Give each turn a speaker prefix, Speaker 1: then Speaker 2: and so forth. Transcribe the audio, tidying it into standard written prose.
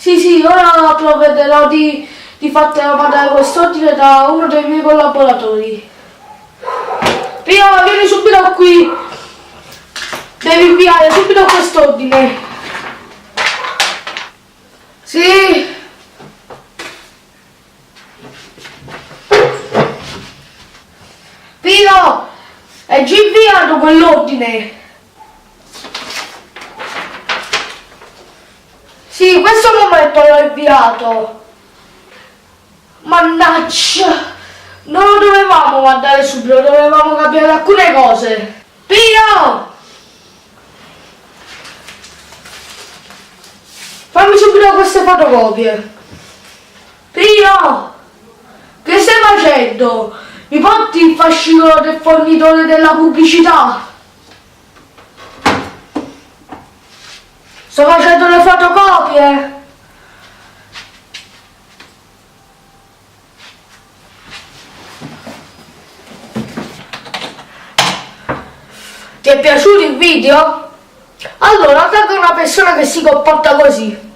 Speaker 1: Sì, ora provvederò di farti mandare quest'ordine da uno dei miei collaboratori. Pio, vieni subito qui. Devi inviare subito quest'ordine. Sì. Pio, è già inviato quell'ordine. Sì, questo momento l'ho inviato. Mannaggia. Non lo dovevamo mandare subito, dovevamo cambiare alcune cose. Pio! Fammi subito queste fotocopie. Pio! Che stai facendo? Mi porti il fascicolo del fornitore della pubblicità? Sto facendo le fotocopie. Ti è piaciuto il video? Allora attacca una persona che si comporta così.